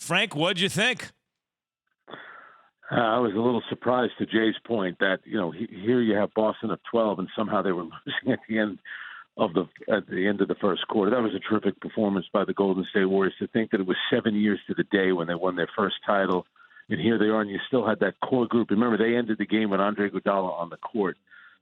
Frank, what'd you think? I was a little surprised to Jay's point that, here you have Boston up 12 and somehow they were losing at the end of the first quarter. That was a terrific performance by the Golden State Warriors. To think that it was 7 years to the day when they won their first title, and here they are, and you still had that core group. Remember, they ended the game with Andre Iguodala on the court,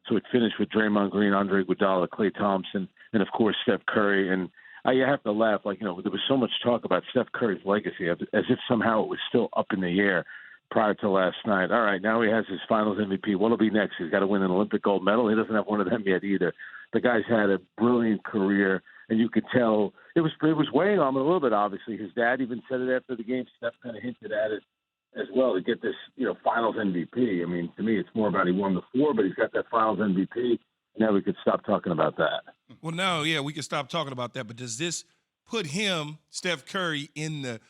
so it finished with Draymond Green, Andre Iguodala, Klay Thompson, and of course Steph Curry. And you have to laugh, there was so much talk about Steph Curry's legacy, as if somehow it was still up in the air prior to last night. All right, now he has his Finals MVP. What'll be next? He's got to win an Olympic gold medal. He doesn't have one of them yet either. The guy's had a brilliant career, and you could tell it was weighing on him a little bit. Obviously, his dad even said it after the game. Steph kind of hinted at it as well to get this, Finals MVP. I mean, to me, it's more about he won the four, but he's got that Finals MVP. Now we could stop talking about that. Well, no, yeah, we can stop talking about that. But does this put him, Steph Curry, in the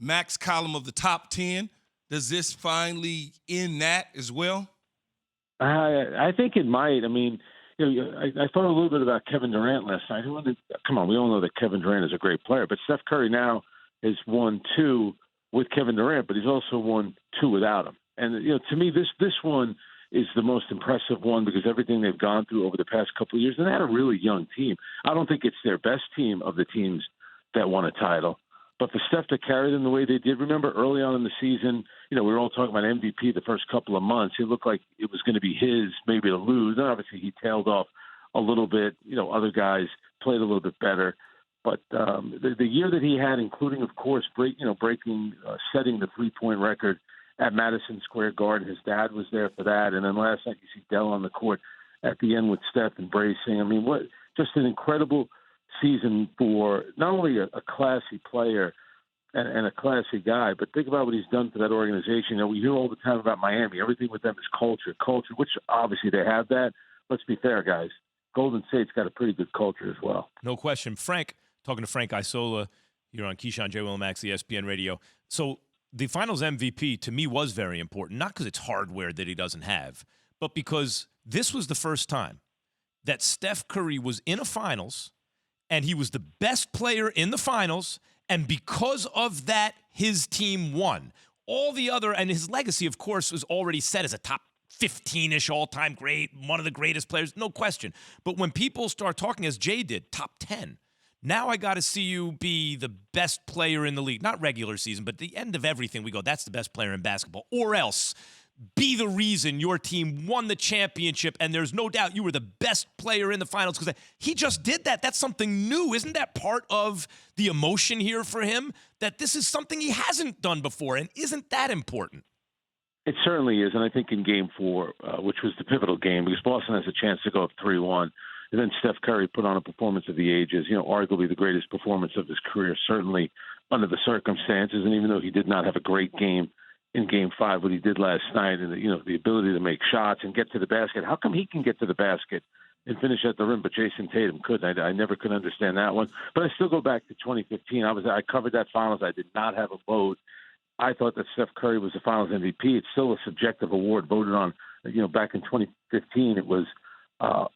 max column of the top 10? Does this finally end that as well? I think it might. I mean, I thought a little bit about Kevin Durant last night. Come on, we all know that Kevin Durant is a great player, but Steph Curry now has won 2 with Kevin Durant, but he's also won 2 without him. And to me, this one is the most impressive one because everything they've gone through over the past couple of years, and they had a really young team. I don't think it's their best team of the teams that won a title. But for Steph to carry them the way they did, remember early on in the season, we were all talking about MVP the first couple of months. It looked like it was going to be his maybe to lose. And obviously he tailed off a little bit. Other guys played a little bit better. But the year that he had, including, of course, setting the three-point record at Madison Square Garden, his dad was there for that. And then last night you see Dell on the court at the end with Steph embracing. I mean, just an incredible season for not only a classy player and a classy guy, but think about what he's done for that organization. We hear all the time about Miami. Everything with them is culture, which obviously they have that. Let's be fair, guys. Golden State's got a pretty good culture as well. No question. Frank, talking to Frank Isola here on Keyshawn, JWill and Max, ESPN Radio. So the Finals MVP to me was very important, not because it's hardware that he doesn't have, but because this was the first time that Steph Curry was in a Finals and he was the best player in the Finals, and because of that, his team won. All the other, and his legacy, of course, was already set as a top 15-ish all-time great, one of the greatest players, no question. But when people start talking, as Jay did, top 10, now I got to see you be the best player in the league. Not regular season, but the end of everything, we go, that's the best player in basketball. Or else be the reason your team won the championship, and there's no doubt you were the best player in the Finals because he just did that. That's something new. Isn't that part of the emotion here for him, that this is something he hasn't done before, and isn't that important? It certainly is, and I think in Game 4, which was the pivotal game, because Boston has a chance to go up 3-1, and then Steph Curry put on a performance of the ages, arguably the greatest performance of his career, certainly under the circumstances, and even though he did not have a great game in Game 5, what he did last night, and the ability to make shots and get to the basket. How come he can get to the basket and finish at the rim, but Jason Tatum couldn't? I never could understand that one. But I still go back to 2015. I covered that Finals. I did not have a vote. I thought that Steph Curry was the Finals MVP. It's still a subjective award voted on. Back in 2015, it was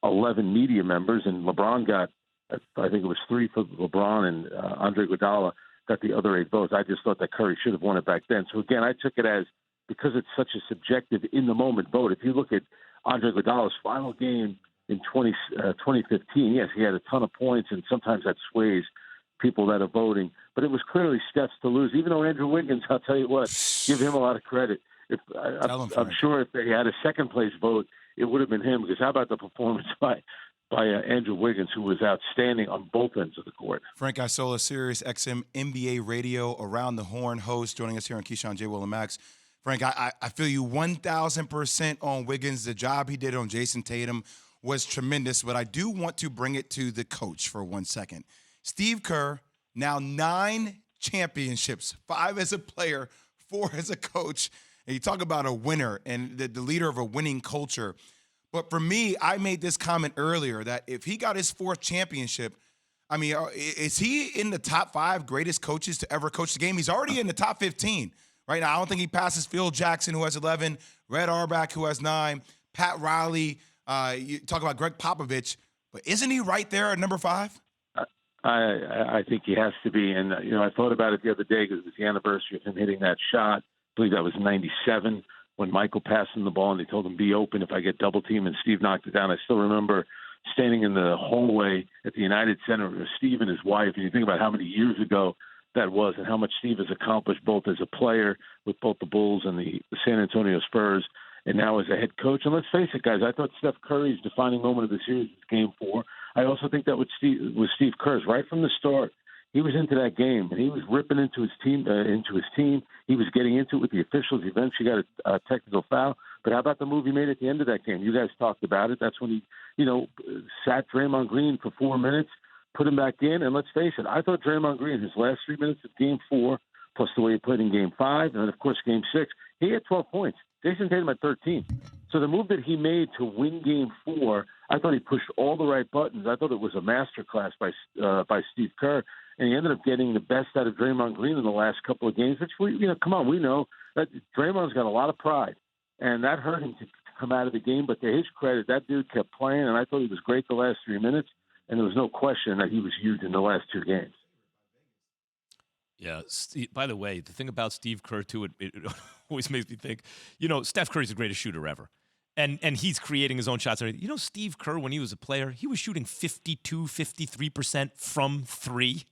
11 media members, and LeBron got, I think it was 3 for LeBron, and Andre Iguodala got the other 8 votes. I just thought that Curry should have won it back then. So, again, I took it as, because it's such a subjective, in-the-moment vote. If you look at Andre Iguodala's final game in 2015, yes, he had a ton of points, and sometimes that sways people that are voting. But it was clearly Steph's to lose, even though Andrew Wiggins, I'll tell you what, give him a lot of credit. I'm sure if they had a second-place vote, it would have been him, because how about the performance by Andrew Wiggins, who was outstanding on both ends of the court. Frank Isola, Sirius XM NBA Radio, Around the Horn host, joining us here on Keyshawn, JWill and Max. Frank, I feel you 1,000% on Wiggins. The job he did on Jason Tatum was tremendous, but I do want to bring it to the coach for 1 second. Steve Kerr, now 9 championships, 5 as a player, 4 as a coach. And you talk about a winner and the leader of a winning culture. But for me, I made this comment earlier that if he got his 4th championship, I mean, is he in the top 5 greatest coaches to ever coach the game? He's already in the top 15 right now. I don't think he passes Phil Jackson, who has 11, Red Auerbach, who has 9, Pat Riley. You talk about Greg Popovich, but isn't he right there at number 5? I think he has to be. And, I thought about it the other day because it was the anniversary of him hitting that shot. I believe that was 97 when Michael passed him the ball and they told him, be open if I get double team, and Steve knocked it down. I still remember standing in the hallway at the United Center with Steve and his wife, and you think about how many years ago that was and how much Steve has accomplished both as a player with both the Bulls and the San Antonio Spurs and now as a head coach. And let's face it, guys, I thought Steph Curry's defining moment of the series was Game 4. I also think that was Steve Kerrs right from the start. He was into that game, and he was ripping into his team. He was getting into it with the officials. He eventually got a technical foul. But how about the move he made at the end of that game? You guys talked about it. That's when he, sat Draymond Green for 4 minutes, put him back in. And let's face it, I thought Draymond Green, his last 3 minutes of Game 4, plus the way he played in Game 5, and then, of course, Game 6, he had 12 points. Jason Tatum had 13. So the move that he made to win Game 4, I thought he pushed all the right buttons. I thought it was a masterclass by Steve Kerr, and he ended up getting the best out of Draymond Green in the last couple of games. Which come on, we know that Draymond's got a lot of pride, and that hurt him to come out of the game. But to his credit, that dude kept playing, and I thought he was great the last 3 minutes. And there was no question that he was huge in the last 2 games. Yeah. By the way, the thing about Steve Kerr, too, it always makes me think, Steph Curry's the greatest shooter ever. And he's creating his own shots. Steve Kerr, when he was a player, he was shooting 52, 53% from 3.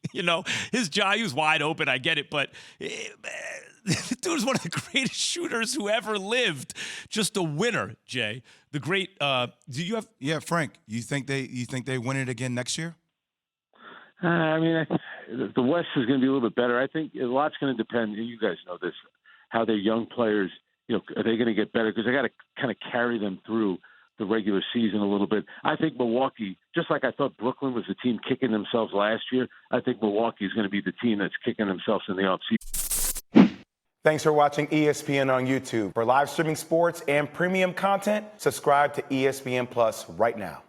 His jaw, he was wide open. I get it. But the dude is one of the greatest shooters who ever lived. Just a winner, Jay. The great do you have? Yeah, Frank, you think they win it again next year? The West is going to be a little bit better. I think a lot's going to depend. You guys know this, how their young players, are they going to get better? Because they got to kind of carry them through the regular season a little bit. I think Milwaukee, just like I thought Brooklyn was the team kicking themselves last year, I think Milwaukee is going to be the team that's kicking themselves in the offseason. Thanks for watching ESPN on YouTube. For live streaming sports and premium content, subscribe to ESPN Plus right now.